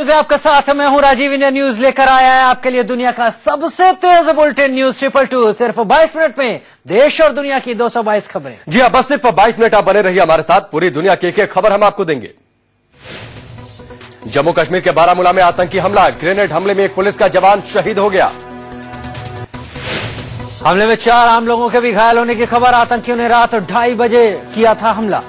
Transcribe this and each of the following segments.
तो आपका साथ मैं हूं राजीव। इंडिया न्यूज लेकर आया है आपके लिए दुनिया का सबसे तेज बुलेटिन न्यूज 222 सिर्फ 22 मिनट में देश और दुनिया की 222 खबरें। जी हाँ, बस सिर्फ 22 मिनट आप बने रहिए हमारे साथ। पूरी दुनिया की एक खबर हम आपको देंगे। जम्मू कश्मीर के बारामूला में आतंकी हमला, ग्रेनेड हमले में एक पुलिस का जवान शहीद हो गया। हमले में 4 आम लोगों के भी घायल होने की खबर। आतंकियों ने रात 2:30 बजे किया था हमला।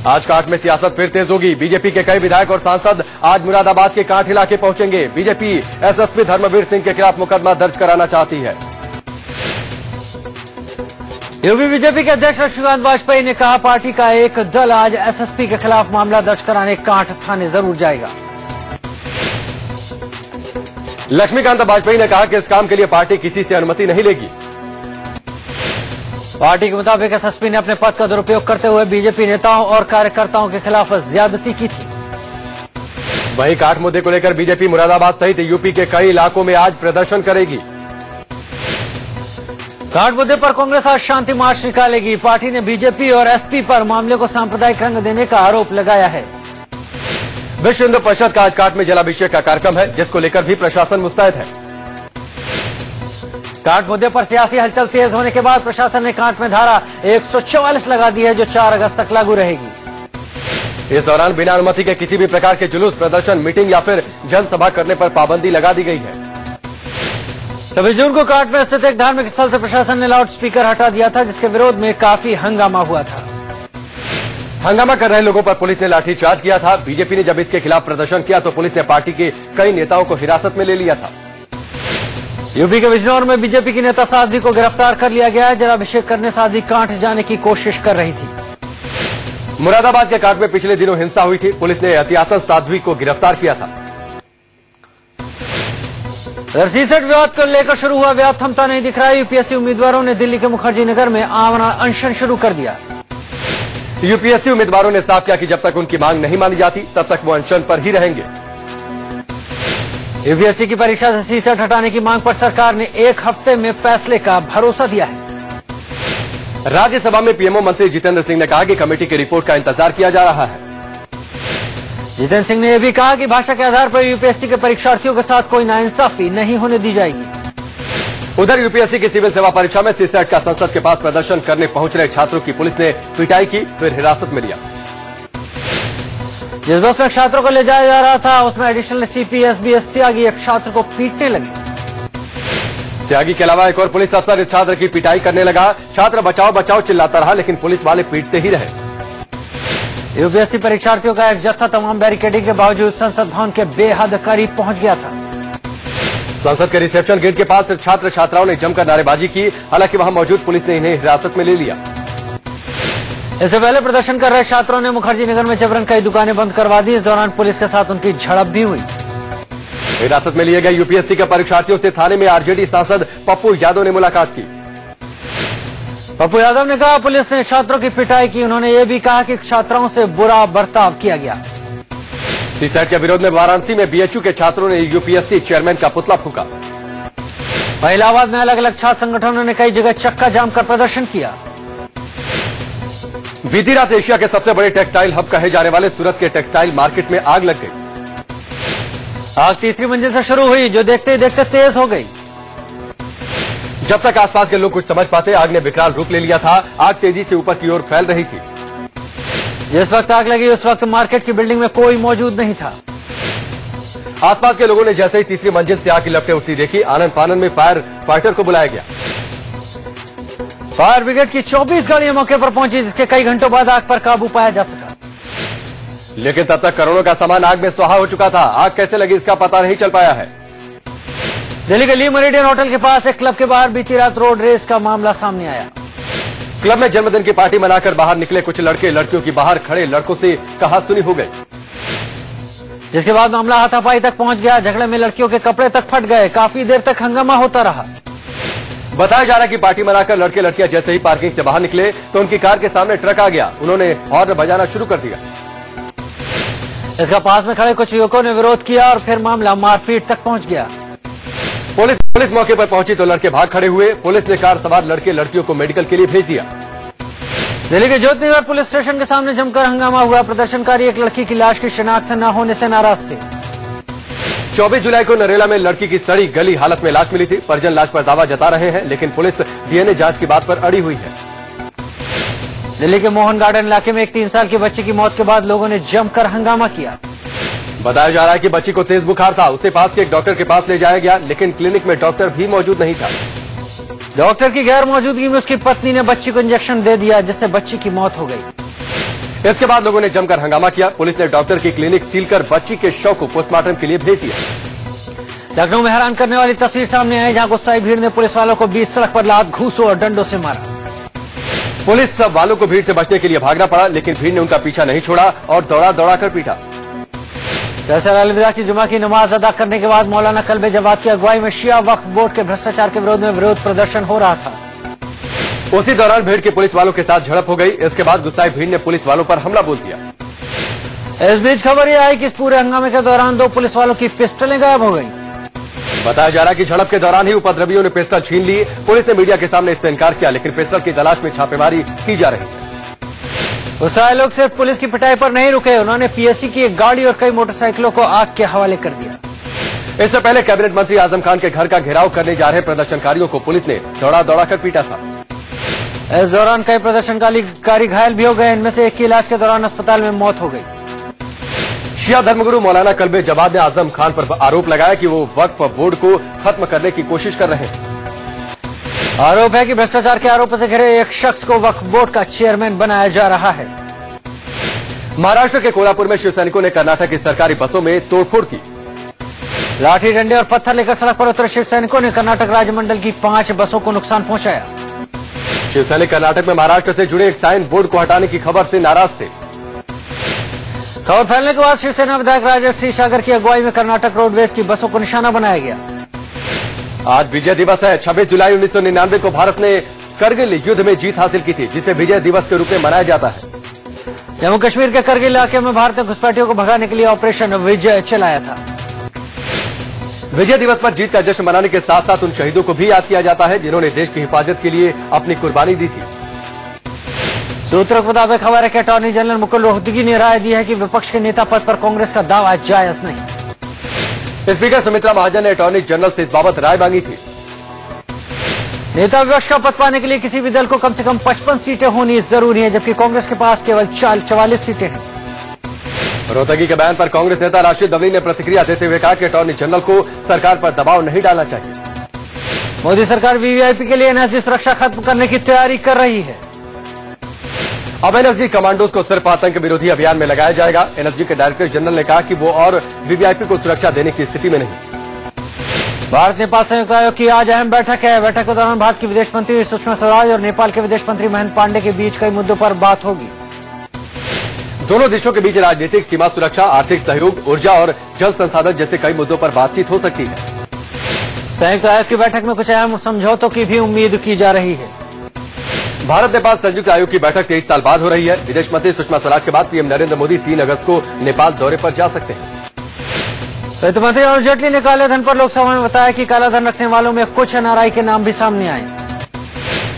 आज कांठ में सियासत फिर तेज होगी। बीजेपी के कई विधायक और सांसद आज मुरादाबाद के कांठ इलाके पहुंचेंगे। बीजेपी एसएसपी धर्मवीर सिंह के खिलाफ मुकदमा दर्ज कराना चाहती है। यूपी बीजेपी के अध्यक्ष लक्ष्मीकांत वाजपेयी ने कहा, पार्टी का एक दल आज एसएसपी के खिलाफ मामला दर्ज कराने कांठ थाने जरूर जाएगा। लक्ष्मीकांत वाजपेयी ने कहा कि इस काम के लिए पार्टी किसी से अनुमति नहीं लेगी। पार्टी के मुताबिक एसएसपी ने अपने पद का दुरुपयोग करते हुए बीजेपी नेताओं और कार्यकर्ताओं के खिलाफ ज्यादती की थी। वहीं कांठ मुद्दे को लेकर बीजेपी मुरादाबाद सहित यूपी के कई इलाकों में आज प्रदर्शन करेगी। कांठ मुद्दे पर कांग्रेस आज शांति मार्च निकालेगी। पार्टी ने बीजेपी और एसपी पर मामले को सांप्रदायिक रंग देने का आरोप लगाया है। विश्व हिंदू परिषद का आज कांठ में जलाभिषेक का कार्यक्रम है, जिसको लेकर भी प्रशासन मुस्तैद है। कांठ मुद्दे पर सियासी हलचल तेज होने के बाद प्रशासन ने कांठ में धारा 144 लगा दी है, जो 4 अगस्त तक लागू रहेगी। इस दौरान बिना अनुमति के किसी भी प्रकार के जुलूस, प्रदर्शन, मीटिंग या फिर जनसभा करने पर पाबंदी लगा दी गई है। 26 जून को कांठ में स्थित एक धार्मिक स्थल से प्रशासन ने लाउड स्पीकर हटा दिया था, जिसके विरोध में काफी हंगामा हुआ था। हंगामा कर रहे लोगों पर पुलिस ने लाठीचार्ज किया था। बीजेपी ने जब इसके खिलाफ प्रदर्शन किया तो पुलिस ने पार्टी के कई नेताओं को हिरासत में ले लिया था। यूपी के बिजनौर में बीजेपी की नेता साध्वी को गिरफ्तार कर लिया गया है। जलाभिषेक करने साध्वी कांठ जाने की कोशिश कर रही थी। मुरादाबाद के कांठ में पिछले दिनों हिंसा हुई थी। पुलिस ने एहतियातन साध्वी को गिरफ्तार किया था। सीसेट विवाद को लेकर शुरू हुआ विवाद थमता नहीं दिख रहा है। यूपीएससी उम्मीदवारों ने दिल्ली के मुखर्जी नगर में आमरण अनशन शुरू कर दिया। यूपीएससी उम्मीदवारों ने साफ किया कि जब तक उनकी मांग नहीं मानी जाती तब तक वो अनशन पर ही रहेंगे। यूपीएससी की परीक्षा से सीसेट हटाने की मांग पर सरकार ने 1 हफ्ते में फैसले का भरोसा दिया है। राज्यसभा में पीएमओ मंत्री जितेंद्र सिंह ने कहा कि कमेटी की रिपोर्ट का इंतजार किया जा रहा है। जितेंद्र सिंह ने यह भी कहा कि भाषा के आधार पर यूपीएससी के परीक्षार्थियों के साथ कोई नाइंसाफी नहीं होने दी जाएगी। उधर यूपीएससी की सिविल सेवा परीक्षा में सीसेट का संसद के पास प्रदर्शन करने पहुंच रहे छात्रों की पुलिस ने पिटाई की, फिर हिरासत में लिया। जिस बस में छात्रों को ले जाया जा रहा था उसमें एडिशनल सीपी एसबीएस त्यागी एक छात्र को पीटने लगे। त्यागी के अलावा एक और पुलिस अफसर इस छात्र की पिटाई करने लगा। छात्र बचाओ बचाओ चिल्लाता रहा, लेकिन पुलिस वाले पीटते ही रहे। यूपीएससी परीक्षार्थियों का एक जत्था तमाम बैरिकेडिंग के बावजूद संसद भवन के बेहद करीब पहुंच गया था। संसद के रिसेप्शन गेट के पास छात्र छात्राओं ने जमकर नारेबाजी की। हालांकि वहां मौजूद पुलिस ने इन्हें हिरासत में ले लिया। इससे पहले प्रदर्शन कर रहे छात्रों ने मुखर्जी नगर में जबरन कई दुकानें बंद करवा दी। इस दौरान पुलिस के साथ उनकी झड़प भी हुई। हिरासत में लिए गए यूपीएससी के परीक्षार्थियों से थाने में आरजेडी सांसद पप्पू यादव ने मुलाकात की। पप्पू यादव ने कहा, पुलिस ने छात्रों की पिटाई की। उन्होंने ये भी कहा कि छात्राओं से बुरा बर्ताव किया गया। सीसेट के विरोध में वाराणसी में बीएचयू के छात्रों ने यूपीएससी चेयरमैन का पुतला फूंका। इलाहाबाद में अलग अलग छात्र संगठनों ने कई जगह चक्का जाम कर प्रदर्शन किया। बीती रात एशिया के सबसे बड़े टेक्सटाइल हब कहे जाने वाले सूरत के टेक्सटाइल मार्केट में आग लग गई। आग तीसरी मंजिल से शुरू हुई, जो देखते ही देखते तेज हो गई। जब तक आसपास के लोग कुछ समझ पाते, आग ने विकराल रूप ले लिया था। आग तेजी से ऊपर की ओर फैल रही थी। जिस वक्त आग लगी उस वक्त मार्केट की बिल्डिंग में कोई मौजूद नहीं था। आसपास के लोगों ने जैसे ही तीसरी मंजिल से आग की लपटें उठती देखी, आनंद फानन में फायर फाइटर को बुलाया गया। फायर ब्रिगेड की 24 गाड़ियां मौके पर पहुंची, जिसके कई घंटों बाद आग पर काबू पाया जा सका। लेकिन तब तक करोड़ों का सामान आग में स्वाहा हो चुका था। आग कैसे लगी इसका पता नहीं चल पाया है। दिल्ली के ली मेरिडियन होटल के पास एक क्लब के बाहर बीती रात रोड रेस का मामला सामने आया। क्लब में जन्मदिन की पार्टी मनाकर बाहर निकले कुछ लड़के लड़कियों की बाहर खड़े लड़कों से कहासुनी हो गई, जिसके बाद मामला हाथापाई तक पहुंच गया। झगड़े में लड़कियों के कपड़े तक फट गए। काफी देर तक हंगामा होता रहा। बताया जा रहा है कि पार्टी मनाकर लड़के लड़कियां जैसे ही पार्किंग से बाहर निकले तो उनकी कार के सामने ट्रक आ गया। उन्होंने हॉर्न बजाना शुरू कर दिया। इसका पास में खड़े कुछ युवकों ने विरोध किया और फिर मामला मारपीट तक पहुंच गया। पुलिस मौके पर पहुंची तो लड़के भाग खड़े हुए। पुलिस ने कार सवार लड़के लड़कियों को मेडिकल के लिए भेज दिया। दिल्ली के ज्योतिनगर पुलिस स्टेशन के सामने जमकर हंगामा हुआ। प्रदर्शनकारी एक लड़की की लाश की शिनाख्त न होने से नाराज थे। 24 जुलाई को नरेला में लड़की की सड़ी गली हालत में लाश मिली थी। परिजन लाश पर दावा जता रहे हैं, लेकिन पुलिस डीएनए जांच की बात पर अड़ी हुई है। दिल्ली के मोहन गार्डन इलाके में एक 3 साल की बच्ची की मौत के बाद लोगों ने जमकर हंगामा किया। बताया जा रहा है कि बच्ची को तेज बुखार था। उसे पास के एक डॉक्टर के पास ले जाया गया, लेकिन क्लिनिक में डॉक्टर भी मौजूद नहीं था। डॉक्टर की गैर मौजूदगी में उसकी पत्नी ने बच्ची को इंजेक्शन दे दिया, जिससे बच्ची की मौत हो गई। इसके बाद लोगों ने जमकर हंगामा किया। पुलिस ने डॉक्टर की क्लिनिक सील कर बच्ची के शव को पोस्टमार्टम के लिए भेज दिया। लखनऊ में हैरान करने वाली तस्वीर सामने आई, जहां गुस्साई भीड़ ने पुलिस वालों को बीच सड़क पर लात, घूंसों और डंडों से मारा। पुलिस वालों को भीड़ से बचने के लिए भागना पड़ा, लेकिन भीड़ ने उनका पीछा नहीं छोड़ा और दौड़ा कर पीटा। फैसल अलविदा की जुमा की नमाज अदा करने के बाद मौलाना कल्बे जवाद की अगुवाई में शिया वक्फ बोर्ड के भ्रष्टाचार के विरोध में विरोध प्रदर्शन हो रहा था। उसी दौरान भीड़ के पुलिस वालों के साथ झड़प हो गई। इसके बाद गुस्साई भीड़ ने पुलिस वालों पर हमला बोल दिया। इस बीच खबर यह आई कि इस पूरे हंगामे के दौरान 2 पुलिस वालों की पिस्टलें गायब हो गई। बताया जा रहा है कि झड़प के दौरान ही उपद्रवियों ने पिस्टल छीन ली। पुलिस ने मीडिया के सामने इससे इनकार किया, लेकिन पिस्टल की तलाश में छापेमारी की जा रही है। गुस्साए लोग सिर्फ पुलिस की पिटाई पर नहीं रुके, उन्होंने पीएससी की एक गाड़ी और कई मोटरसाइकिलों को आग के हवाले कर दिया। इससे पहले कैबिनेट मंत्री आजम खान के घर का घेराव करने जा रहे प्रदर्शनकारियों को पुलिस ने दौड़ा कर पीटा था। इस दौरान कई प्रदर्शनकारी घायल भी हो गए। इनमें से एक की इलाज के दौरान अस्पताल में मौत हो गई। शिया धर्मगुरु मौलाना कल्बे जवाद ने आजम खान पर आरोप लगाया कि वो वक्फ बोर्ड को खत्म करने की कोशिश कर रहे हैं। आरोप है कि भ्रष्टाचार के आरोपों से घिरे एक शख्स को वक्फ बोर्ड का चेयरमैन बनाया जा रहा है। महाराष्ट्र के कोल्हापुर में शिव सैनिकों ने कर्नाटक की सरकारी बसों में तोड़फोड़ की। लाठी डंडे और पत्थर लेकर सड़क पर उतरे शिव सैनिकों ने कर्नाटक राज्य मंडल की 5 बसों को नुकसान पहुंचाया। शिव सैनिक कर्नाटक में महाराष्ट्र से जुड़े एक साइन बोर्ड को हटाने की खबर से नाराज थे। खबर फैलने के बाद शिवसेना विधायक राजश्री सागर की अगुवाई में कर्नाटक रोडवेज की बसों को निशाना बनाया गया। आज विजय दिवस है। 26 जुलाई 1999 को भारत ने करगिल युद्ध में जीत हासिल की थी, जिसे विजय दिवस के रूप में मनाया जाता है। जम्मू कश्मीर के करगिल इलाके में भारत ने घुसपैठियों को भगाने के लिए ऑपरेशन विजय चलाया था। विजय दिवस पर जीत का जश्न मनाने के साथ साथ उन शहीदों को भी याद किया जाता है जिन्होंने देश की हिफाजत के लिए अपनी कुर्बानी दी थी। सूत्रों के मुताबिक खबर है कि अटॉर्नी जनरल मुकुल रोहतगी ने राय दी है कि विपक्ष के नेता पद पर कांग्रेस का दावा जायज नहीं। स्पीकर सुमित्रा महाजन ने अटॉर्नी जनरल से इस बाबत राय मांगी थी। नेता विपक्ष का पद पाने के लिए किसी भी दल को कम से कम 55 सीटें होनी जरूरी है, जबकि कांग्रेस के पास केवल 44 सीटें हैं। रोहतगी के बयान पर कांग्रेस नेता राशिद अली ने प्रतिक्रिया देते हुए कहा कि अटॉर्नी जनरल को सरकार पर दबाव नहीं डालना चाहिए। मोदी सरकार वीवीआईपी के लिए एनएसजी सुरक्षा खत्म करने की तैयारी कर रही है। अब एनएसजी कमांडोज को सिर्फ आतंक विरोधी अभियान में लगाया जाएगा। एनएसजी के डायरेक्टर जनरल ने कहा कि वो और वीवीआईपी को सुरक्षा देने की स्थिति में नहीं। भारत नेपाल संयुक्त आयोग की आज अहम बैठक है। बैठक के दौरान भारत की विदेश मंत्री सुषमा स्वराज और नेपाल के विदेश मंत्री महेंद्र पांडे के बीच कई मुद्दों पर बात होगी। दोनों देशों के बीच राजनीतिक, सीमा सुरक्षा, आर्थिक सहयोग, ऊर्जा और जल संसाधन जैसे कई मुद्दों पर बातचीत हो सकती है। संयुक्त आयोग की बैठक में कुछ अहम समझौतों की भी उम्मीद की जा रही है। भारत नेपाल संयुक्त आयोग की बैठक 23 साल बाद हो रही है। विदेश मंत्री सुषमा स्वराज के बाद पीएम नरेंद्र मोदी 3 अगस्त को नेपाल दौरे पर जा सकते हैं। वित्त मंत्री अरुण जेटली ने काले धन पर लोकसभा में बताया कि काला धन रखने वालों में कुछ एनआरआई के नाम भी सामने आए।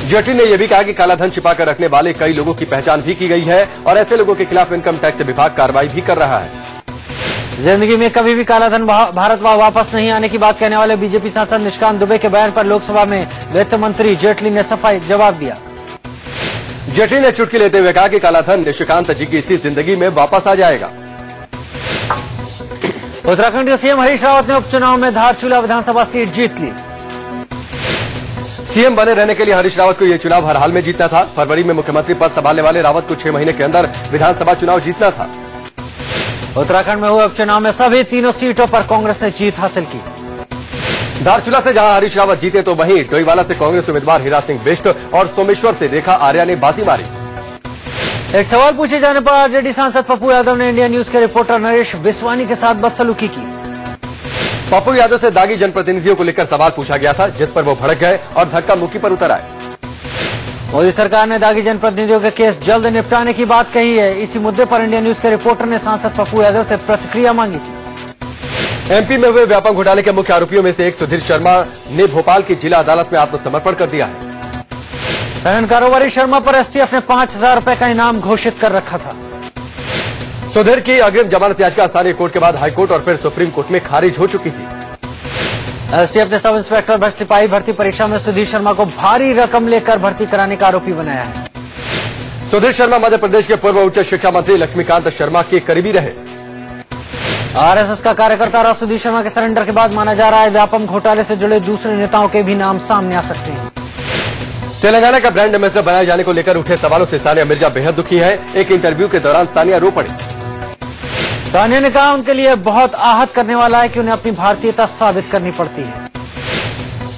जेटली ने यह भी कहा कि काला धन छिपा कर रखने वाले कई लोगों की पहचान भी की गई है और ऐसे लोगों के खिलाफ इनकम टैक्स विभाग कार्रवाई भी कर रहा है। जिंदगी में कभी भी काला धन भारत वापस नहीं आने की बात कहने वाले बीजेपी सांसद निशिकांत दुबे के बयान पर लोकसभा में वित्त मंत्री जेटली ने सफाई जवाब दिया। जेटली ने चुटकी लेते हुए कहा कि काला धन निशिकांत जी की इसी जिंदगी में वापस आ जाएगा। उत्तराखंड के सीएम हरीश रावत ने उपचुनाव में धारचूला विधानसभा सीट जीत ली। सीएम बने रहने के लिए हरीश रावत को यह चुनाव हर हाल में जीतना था। फरवरी में मुख्यमंत्री पद संभालने वाले रावत को 6 महीने के अंदर विधानसभा चुनाव जीतना था। उत्तराखंड में हुए उपचुनाव में सभी तीनों सीटों पर कांग्रेस ने जीत हासिल की। धारचूला से जहां हरीश रावत जीते तो वहीं डोईवाला से कांग्रेस उम्मीदवार हीरा सिंह बिष्ट और सोमेश्वर से रेखा आर्या ने बाजी मारी। एक सवाल पूछे जाने पर आरजेडी सांसद पप्पू यादव ने इंडिया न्यूज के रिपोर्टर नरेश बिस्वानी के साथ बदसलूकी की। पप्पू यादव से दागी जनप्रतिनिधियों को लेकर सवाल पूछा गया था, जिस पर वो भड़क गए और धक्का मुक्की पर उतर आए। मोदी सरकार ने दागी जनप्रतिनिधियों के केस जल्द निपटाने की बात कही है। इसी मुद्दे पर इंडिया न्यूज के रिपोर्टर ने सांसद पप्पू यादव से प्रतिक्रिया मांगी थी। एमपी में हुए व्यापक घोटाले के मुख्य आरोपियों में से एक सुधीर शर्मा ने भोपाल की जिला अदालत में आत्मसमर्पण कर दिया है। खनन कारोबारी शर्मा पर एसटीएफ ने 5,000 रुपए का इनाम घोषित कर रखा था। सुधीर की अग्रिम जमानत याचिका स्थानीय कोर्ट के बाद हाईकोर्ट और फिर सुप्रीम कोर्ट में खारिज हो चुकी थी। एसटीएफ ने सब इंस्पेक्टर सिपाही भर्ती परीक्षा में सुधीर शर्मा को भारी रकम लेकर भर्ती कराने का आरोपी बनाया है। सुधीर शर्मा मध्य प्रदेश के पूर्व उच्च शिक्षा मंत्री लक्ष्मीकांत शर्मा के करीबी रहे। आरएसएस का कार्यकर्ता रहा सुधीर शर्मा के सरेंडर के बाद माना जा रहा है व्यापम घोटाले से जुड़े दूसरे नेताओं के भी नाम सामने आ सकते हैं। तेलंगाना का ब्रांड एम्बेसडर बनाए जाने को लेकर उठे सवालों से सानिया मिर्जा बेहद दुखी है। एक इंटरव्यू के दौरान सानिया रो पड़ी। सानिया ने कहा उनके लिए बहुत आहत करने वाला है कि उन्हें अपनी भारतीयता साबित करनी पड़ती है।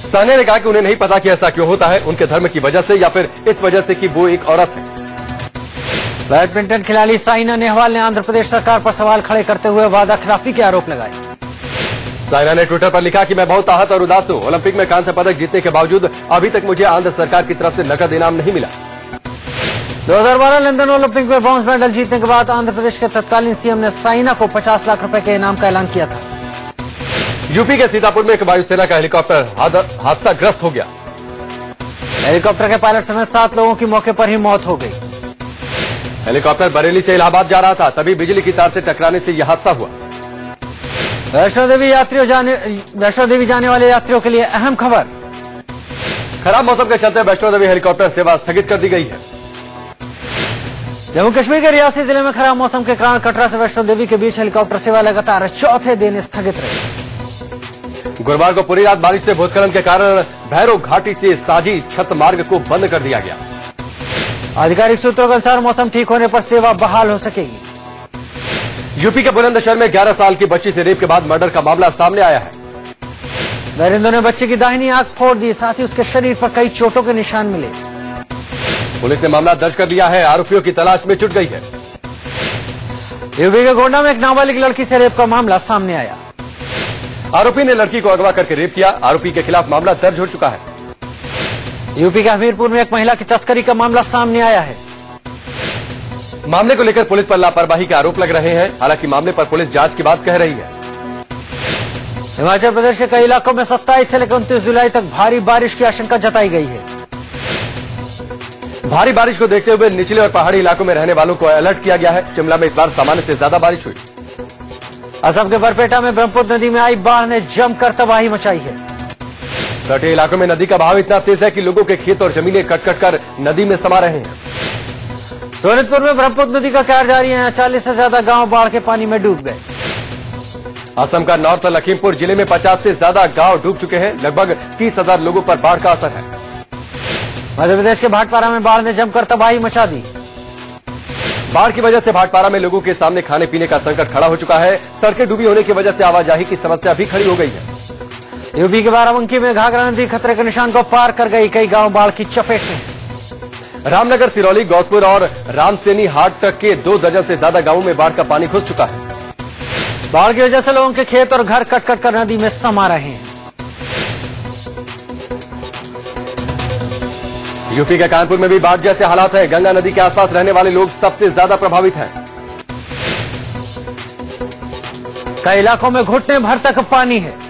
सानिया ने कहा कि उन्हें नहीं पता कि ऐसा क्यों होता है, उनके धर्म की वजह से या फिर इस वजह से कि वो एक औरत है। बैडमिंटन खिलाड़ी साइना नेहवाल ने आंध्र प्रदेश सरकार पर सवाल खड़े करते हुए वादा खिलाफी के आरोप लगाए। साइना ने ट्विटर पर लिखा कि मैं बहुत आहत और उदास हूं। ओलंपिक में कांस्य पदक जीतने के बावजूद अभी तक मुझे आंध्र सरकार की तरफ से नकद इनाम नहीं मिला। 2012 लंदन ओलंपिक में ब्रॉन्ज मेडल जीतने के बाद आंध्र प्रदेश के तत्कालीन सीएम ने साइना को 50 लाख रुपए के इनाम का ऐलान किया था। यूपी के सीतापुर में एक वायुसेना का हेलीकॉप्टर हादसाग्रस्त हो गया। हेलीकॉप्टर के पायलट समेत 7 लोगों की मौके पर ही मौत हो गई। हेलीकॉप्टर बरेली से इलाहाबाद जा रहा था, तभी बिजली की तार से टकराने से यह हादसा हुआ। वैष्णो देवी जाने वाले यात्रियों के लिए अहम खबर। खराब मौसम के चलते वैष्णो देवी हेलीकॉप्टर सेवा स्थगित कर दी गई है। जम्मू कश्मीर के रियासी जिले में खराब मौसम के कारण कटरा से वैष्णो देवी के बीच हेलीकॉप्टर सेवा लगातार चौथे दिन स्थगित रही। गुरुवार को पूरी रात बारिश से भूस्खलन के कारण भैरव घाटी से साजी छत मार्ग को बंद कर दिया गया। आधिकारिक सूत्रों के अनुसार मौसम ठीक होने पर सेवा बहाल हो सकेगी। यूपी के बुलंदशहर में 11 साल की बच्ची से रेप के बाद मर्डर का मामला सामने आया है। दरिंदों ने बच्ची की दाहिनी आंख फोड़ दी, साथ ही उसके शरीर पर कई चोटों के निशान मिले। पुलिस ने मामला दर्ज कर लिया है, आरोपियों की तलाश में जुट गई है। यूपी के गोंडा में एक नाबालिग लड़की से रेप का मामला सामने आया। आरोपी ने लड़की को अगवा करके रेप किया। आरोपी के खिलाफ मामला दर्ज हो चुका है। यूपी के हमीरपुर में एक महिला की तस्करी का मामला सामने आया है। मामले को लेकर पुलिस पर लापरवाही के आरोप लग रहे हैं। हालांकि मामले पर पुलिस जांच की बात कह रही है। हिमाचल प्रदेश के कई इलाकों में 27 से लेकर 29 जुलाई तक भारी बारिश की आशंका जताई गई है। भारी बारिश को देखते हुए निचले और पहाड़ी इलाकों में रहने वालों को अलर्ट किया गया है। शिमला में इस बार सामान्य से ज्यादा बारिश हुई। असम के बरपेटा में ब्रह्मपुत्र नदी में आई बाढ़ ने जमकर तबाही मचाई है। तटीय इलाकों में नदी का बहाव इतना तेज है कि लोगों के खेत और जमीनें कट कर नदी में समा रहे हैं। सोनितपुर में ब्रह्मपुत्र नदी का कहर जारी है। 40 से ज्यादा गांव बाढ़ के पानी में डूब गए। असम का नॉर्थ लखीमपुर जिले में 50 से ज्यादा गांव डूब चुके हैं। लगभग 30,000 लोगों पर बाढ़ का असर है। मध्य प्रदेश के भाटपारा में बाढ़ ने जमकर तबाही मचा दी। बाढ़ की वजह से भाटपारा में लोगों के सामने खाने पीने का संकट खड़ा हो चुका है। सड़कें डूबी होने की वजह से आवाजाही की समस्या भी खड़ी हो गई है। यूपी के बाराबंकी में घाघरा नदी खतरे के निशान को पार कर गई। कई गांव बाढ़ की चपेट में। रामनगर, सिरौली, गौसपुर और रामसेनी हाट तक के 2 दर्जन से ज्यादा गांवों में बाढ़ का पानी घुस चुका है। बाढ़ की वजह से लोगों के खेत और घर कट कर नदी में समा रहे हैं। यूपी के कानपुर में भी बाढ़ जैसे हालात है। गंगा नदी के आसपास रहने वाले लोग सबसे ज्यादा प्रभावित हैं। कई इलाकों में घुटने भर तक पानी है।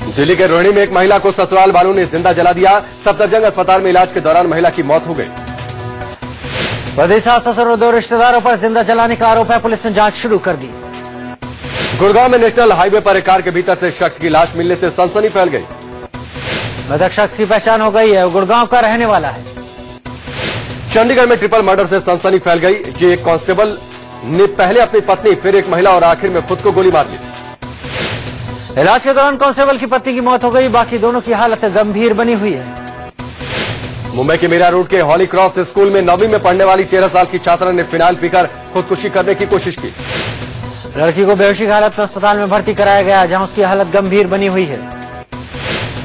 दिल्ली के रोहिणी में एक महिला को ससुराल वालों ने जिंदा जला दिया। सफदरजंग अस्पताल में इलाज के दौरान महिला की मौत हो गई। बदी सास ससुर और 2 रिश्तेदारों पर जिंदा जलाने का आरोप है। पुलिस ने जांच शुरू कर दी। गुड़गांव में नेशनल हाईवे पर एक कार के भीतर से शख्स की लाश मिलने से सनसनी फैल गई। मृतक शख्स की पहचान हो गई है। वो गुड़गांव का रहने वाला है। चंडीगढ़ में ट्रिपल मर्डर से सनसनी फैल गई। ये एक कांस्टेबल ने पहले अपनी पत्नी, फिर एक महिला और आखिर में खुद को गोली मार ली। इलाज के दौरान कांस्टेबल की पत्नी की मौत हो गई। बाकी दोनों की हालत गंभीर बनी हुई है। मुंबई के मीरा रोड के हॉली क्रॉस स्कूल में 9वीं में पढ़ने वाली 13 साल की छात्रा ने फिनाइल पीकर खुदकुशी करने की कोशिश की। लड़की को बेहोशी की हालत में अस्पताल में भर्ती कराया गया, जहां उसकी हालत गंभीर बनी हुई है।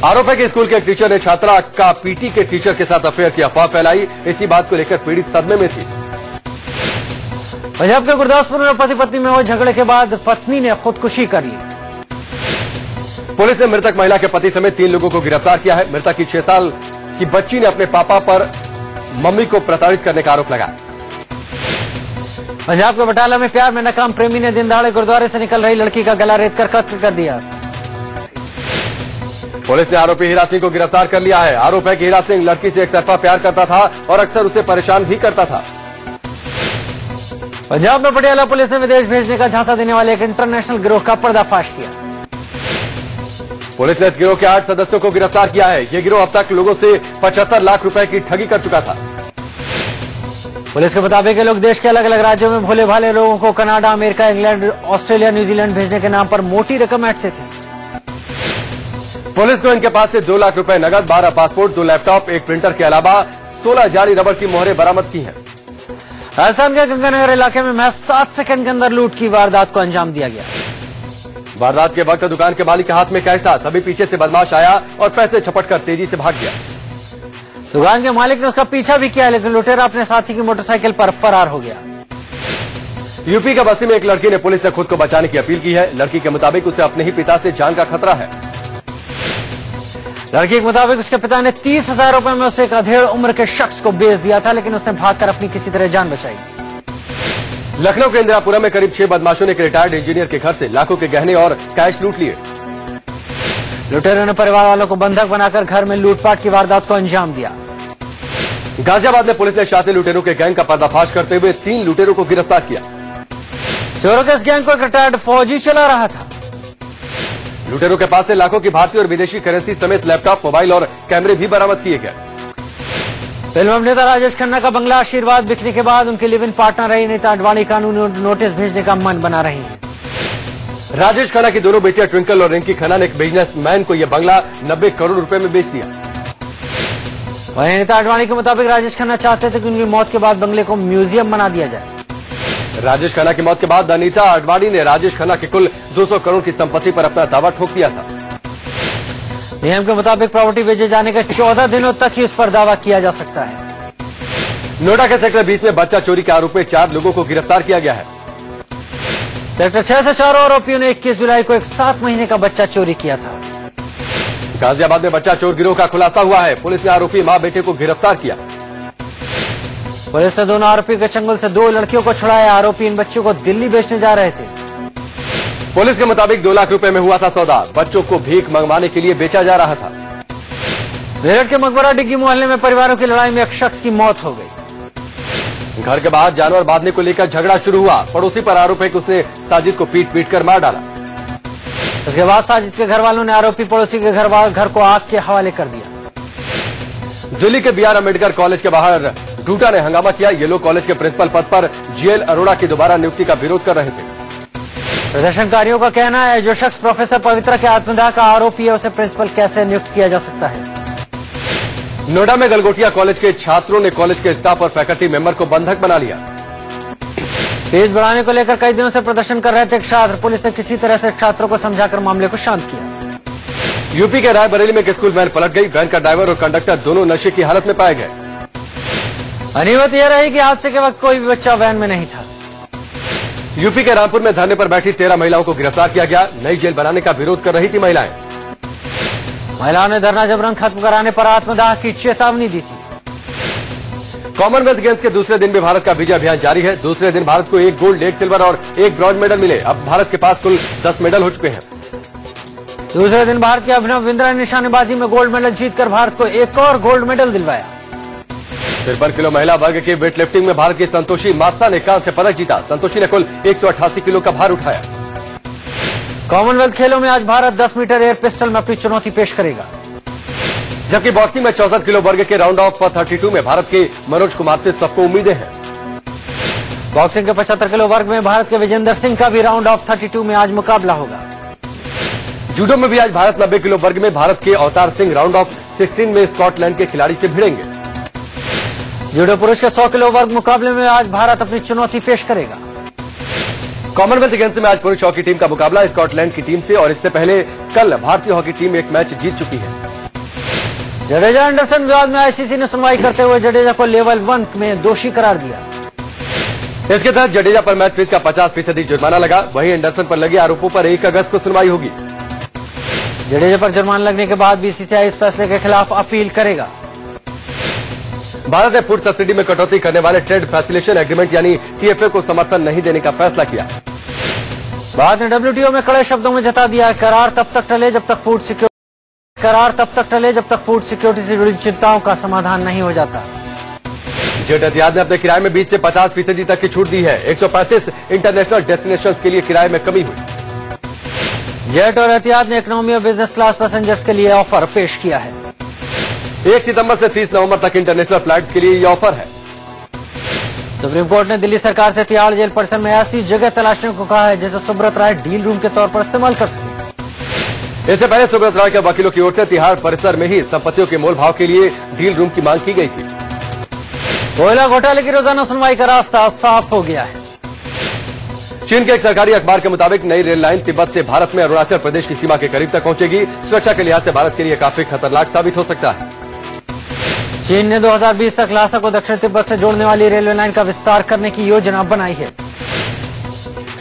आरोप है कि स्कूल के एक टीचर ने छात्रा का पीटी के टीचर के साथ अफेयर की अफवाह फैलाई। इसी बात को लेकर पीड़ित सदमे में थी। पंजाब के गुरदासपुर में पति पत्नी में हुए झगड़े के बाद पत्नी ने खुदकुशी कर ली। पुलिस ने मृतक महिला के पति समेत 3 लोगों को गिरफ्तार किया है। मृतक की 6 साल की बच्ची ने अपने पापा पर मम्मी को प्रताड़ित करने का आरोप लगाया। पंजाब के बटाला में प्यार में नाकाम प्रेमी ने दिन दहाड़े गुरुद्वारे से निकल रही लड़की का गला रेत कर कत्ल कर दिया। पुलिस ने आरोपी हीरा सिंह को गिरफ्तार कर लिया है। आरोप है कि हीरा सिंह लड़की से एकतरफा प्यार करता था और अक्सर उसे परेशान भी करता था। पंजाब में पटियाला पुलिस ने विदेश भेजने का झांसा देने वाले एक इंटरनेशनल गिरोह का पर्दाफाश किया। पुलिस ने इस गिरोह के 8 सदस्यों को गिरफ्तार किया है। ये गिरोह अब तक लोगों से 75 लाख रुपए की ठगी कर चुका था। पुलिस के मुताबिक ये लोग देश के अलग अलग राज्यों में भोले भाले लोगों को Canada, America, England, Australia, New Zealand भेजने के नाम पर मोटी रकम ऐंठते थे। पुलिस को इनके पास से 2 लाख रुपए नगद, 12 पासपोर्ट, 2 लैपटॉप, एक प्रिंटर के अलावा 16 जाली रबड़ की मोहरें बरामद की हैं। राजस्थान के गंगानगर इलाके में महज 7 सेकंड के अंदर लूट की वारदात को अंजाम दिया गया। वारदात के वक्त दुकान के मालिक के हाथ में कैश था, तभी पीछे से बदमाश आया और पैसे झपटकर तेजी से भाग गया। दुकान के मालिक ने उसका पीछा भी किया, लेकिन लुटेरा अपने साथी की मोटरसाइकिल पर फरार हो गया। यूपी के बस्ती में एक लड़की ने पुलिस से खुद को बचाने की अपील की है। लड़की के मुताबिक उसे अपने ही पिता से जान का खतरा है। लड़की के मुताबिक उसके पिता ने 30,000 रुपए में उसे एक अधेड़ उम्र के शख्स को बेच दिया था, लेकिन उसने भागकर अपनी किसी तरह जान बचाई। लखनऊ के इंदिरापुरम में करीब 6 बदमाशों ने एक रिटायर्ड इंजीनियर के घर से लाखों के गहने और कैश लूट लिए। लुटेरों ने परिवार वालों को बंधक बनाकर घर में लूटपाट की वारदात को अंजाम दिया। गाजियाबाद में पुलिस ने शातिर लुटेरों के गैंग का पर्दाफाश करते हुए 3 लुटेरों को गिरफ्तार किया। चोरों के इस गैंग को एक रिटायर्ड फौजी चला रहा था। लुटेरों के पास से लाखों की भारतीय और विदेशी करेंसी समेत लैपटॉप, मोबाइल और कैमरे भी बरामद किए गए। फिल्म अभिनेता राजेश खन्ना का बंगला आशीर्वाद बिकने के बाद उनके लिव इन पार्टनर रही नीता अडवाणी कानूनी नोटिस भेजने का मन बना रही है। राजेश खन्ना की दोनों बेटियां ट्विंकल और रिंकी खन्ना ने एक बिजनेसमैन को यह बंगला 90 करोड़ रुपए में बेच दिया। वहीं नीता अडवाणी के मुताबिक राजेश खन्ना चाहते थे कि उनकी मौत के बाद बंगले को म्यूजियम बना दिया जाए। राजेश खन्ना की मौत के बाद नीता अडवाणी ने राजेश खन्ना की कुल 200 करोड़ की संपत्ति पर अपना दावा ठोक दिया था। नियम के मुताबिक प्रॉपर्टी बेचे जाने के 14 दिनों तक ही उस पर दावा किया जा सकता है। नोएडा के सेक्टर 20 में बच्चा चोरी के आरोप में 4 लोगों को गिरफ्तार किया गया है। सेक्टर 6 से 4 आरोपियों ने 21 जुलाई को एक 7 महीने का बच्चा चोरी किया था। गाजियाबाद में बच्चा चोर गिरोह का खुलासा हुआ है। पुलिस ने आरोपी मां बेटे को गिरफ्तार किया। पुलिस ने दोनों आरोपी के चंगुल से 2 लड़कियों को छुड़ाया। आरोपी इन बच्चों को दिल्ली बेचने जा रहे थे। पुलिस के मुताबिक 2 लाख रुपए में हुआ था सौदा। बच्चों को भीख मंगवाने के लिए बेचा जा रहा था। मेरठ के मकबरा डिग्गी मोहल्ले में परिवारों की लड़ाई में एक शख्स की मौत हो गई। घर के बाहर जानवर बांधने को लेकर झगड़ा शुरू हुआ। पड़ोसी पर आरोप है कि उसने साजिद को पीट कर मार डाला। उसके बाद साजिद के घर वालों ने आरोपी पड़ोसी के घर को आग के हवाले कर दिया। दिल्ली के BR अम्बेडकर कॉलेज के बाहर डूटा ने हंगामा किया। ये लोग कॉलेज के प्रिंसिपल पद पर GL अरोड़ा की दोबारा नियुक्ति का विरोध कर रहे थे। प्रदर्शनकारियों का कहना है जो शख्स प्रोफेसर पवित्रा के आत्मदाह का आरोपी है उसे प्रिंसिपल कैसे नियुक्त किया जा सकता है। नोएडा में गलगोटिया कॉलेज के छात्रों ने कॉलेज के स्टाफ और फैकल्टी मेंबर को बंधक बना लिया। फीस बढ़ाने को लेकर कई दिनों से प्रदर्शन कर रहे थे छात्र। पुलिस ने किसी तरह से छात्रों को समझाकर मामले को शांत किया। यूपी के रायबरेली में एक स्कूल वैन पलट गई। वैन का ड्राइवर और कंडक्टर दोनों नशे की हालत में पाए गए। गनीमत यह रही कि हादसे के वक्त कोई भी बच्चा वैन में नहीं था। यूपी के रामपुर में धरने पर बैठी 13 महिलाओं को गिरफ्तार किया गया। नई जेल बनाने का विरोध कर रही थी महिलाएं। महिलाओं ने धरना जबरन खत्म कराने पर आत्मदाह की चेतावनी दी थी। कॉमनवेल्थ गेम्स के दूसरे दिन भी भारत का विजय अभियान जारी है। दूसरे दिन भारत को 1 गोल्ड, 1 सिल्वर और 1 ब्रॉन्ज मेडल मिले। अब भारत के पास कुल 10 मेडल हो चुके हैं। दूसरे दिन भारत के अभिनव बिंद्रा ने निशानेबाजी में गोल्ड मेडल जीतकर भारत को एक और गोल्ड मेडल दिलवाया। 53 किलो महिला वर्ग के वेट लिफ्टिंग में भारत की संतोषी मात्सा ने कांस्य पदक जीता। संतोषी ने कुल 188 किलो का भार उठाया। कॉमनवेल्थ खेलों में आज भारत 10 मीटर एयर पिस्टल में अपनी चुनौती पेश करेगा। जबकि बॉक्सिंग में 64 किलो वर्ग के राउंड ऑफ 32 में भारत के मनोज कुमार से सबको उम्मीदें हैं। बॉक्सिंग के 75 किलो वर्ग में भारत के विजेंदर सिंह का भी राउंड ऑफ 32 में आज मुकाबला होगा। जूडो में भी आज भारत 90 किलो वर्ग में भारत के अवतार सिंह राउंड ऑफ 16 में स्कॉटलैंड के खिलाड़ी से भिड़ेंगे। जूडो पुरुष के 100 किलो वर्ग मुकाबले में आज भारत अपनी चुनौती पेश करेगा। कॉमनवेल्थ गेम्स में आज पुरुष हॉकी टीम का मुकाबला स्कॉटलैंड की टीम से और इससे पहले कल भारतीय हॉकी टीम एक मैच जीत चुकी है। जडेजा एंडरसन विवाद में आईसीसी ने सुनवाई करते हुए जडेजा को लेवल 1 में दोषी करार दिया। इसके तहत जडेजा पर मैच फीस का 50% जुर्माना लगा। वहीं एंडरसन पर लगे आरोपों पर 1 अगस्त को सुनवाई होगी। जडेजा पर जुर्माना लगने के बाद बीसीसीआई इस फैसले के खिलाफ अपील करेगा। भारत ने फूड सब्सिडी में कटौती करने वाले ट्रेड फैसिलिटेशन एग्रीमेंट यानी TFA को समर्थन नहीं देने का फैसला किया। भारत ने WTO में कड़े शब्दों में जता दिया करार तब तक टले जब तक फूड सिक्योरिटी करार तब तक टले जब तक फूड सिक्योरिटी से जुड़ी चिंताओं का समाधान नहीं हो जाता। जेट एतिहाद ने अपने किराए में 20 से 50% तक की छूट दी है। 135 इंटरनेशनल डेस्टिनेशंस के लिए किराए में कमी हुई। जेट और एतिहाद ने इकोनॉमी और बिजनेस क्लास पैसेंजर्स के लिए ऑफर पेश किया है। 1 सितंबर से 30 नवंबर तक इंटरनेशनल फ्लाइट्स के लिए ये ऑफर है। सुप्रीम कोर्ट ने दिल्ली सरकार से तिहाड़ जेल परिसर में ऐसी जगह तलाशने को कहा है जिसे सुब्रत राय डील रूम के तौर पर इस्तेमाल कर सके। इससे पहले सुब्रत राय के वकीलों की ओर से तिहाड़ परिसर में ही संपत्तियों के मोल भाव के लिए डील रूम की मांग की गई थी। कोयला घोटाले की रोजाना सुनवाई का रास्ता साफ हो गया है। चीन के एक सरकारी अखबार के मुताबिक नई रेल लाइन तिब्बत से भारत में अरुणाचल प्रदेश की सीमा के करीब तक पहुंचेगी। सुरक्षा के लिहाज से भारत के लिए काफी खतरनाक साबित हो सकता है। चीन ने 2020 तक ल्हासा को दक्षिण तिब्बत से जोड़ने वाली रेलवे लाइन का विस्तार करने की योजना बनाई है।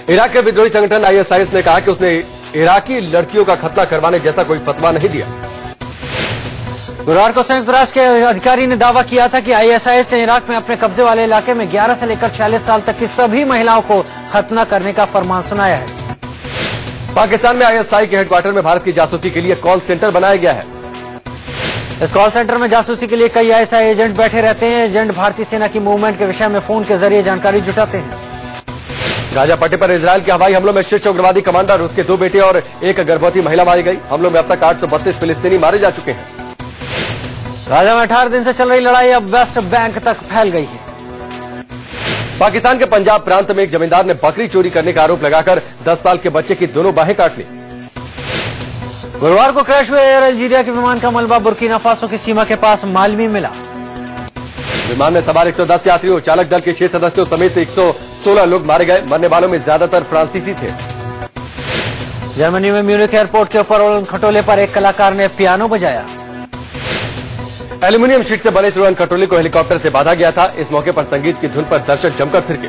इराक के विद्रोही संगठन ISIS ने कहा कि उसने इराकी लड़कियों का खतना करवाने जैसा कोई फतवा नहीं दिया। गुरुवार को संयुक्त राष्ट्र के अधिकारी ने दावा किया था कि ISIS ने इराक में अपने कब्जे वाले इलाके में 11 से लेकर 46 साल तक की सभी महिलाओं को खतना करने का फरमान सुनाया है। पाकिस्तान में ISI के हेडक्वार्टर में भारत की जासूसी के लिए कॉल सेंटर बनाया गया है। इस कॉल सेंटर में जासूसी के लिए कई ISI एजेंट बैठे रहते हैं। एजेंट भारतीय सेना की मूवमेंट के विषय में फोन के जरिए जानकारी जुटाते हैं। गाजा पट्टी पर इजरायल के हवाई हमलों में शीर्ष उग्रवादी कमांडर, उसके 2 बेटे और एक गर्भवती महिला मारी गई। हमलों में अब तक 832 फिलिस्तीनी मारे जा चुके हैं। गाजा में 18 दिन से चल रही लड़ाई अब वेस्ट बैंक तक फैल गई है। पाकिस्तान के पंजाब प्रांत में एक जमींदार ने बकरी चोरी करने का आरोप लगाकर 10 साल के बच्चे की दोनों बाहें काट ली। गुरुवार को क्रैश हुए एयर अल्जीरिया के विमान का मलबा बुर्किना फासो की सीमा के पास मालवी मिला। विमान में सवार 110 यात्रियों, चालक दल के 6 सदस्यों समेत 116 लोग मारे गए। मरने वालों में ज्यादातर फ्रांसीसी थे। जर्मनी में म्यूनिख एयरपोर्ट के ऊपर उड़न खटोले पर एक कलाकार ने पियानो बजाया। एल्यूमिनियम शीट से बने इस उड़न खटोले को हेलीकॉप्टर से बांधा गया था। इस मौके पर संगीत की धुन पर दर्शक जमकर थिरके।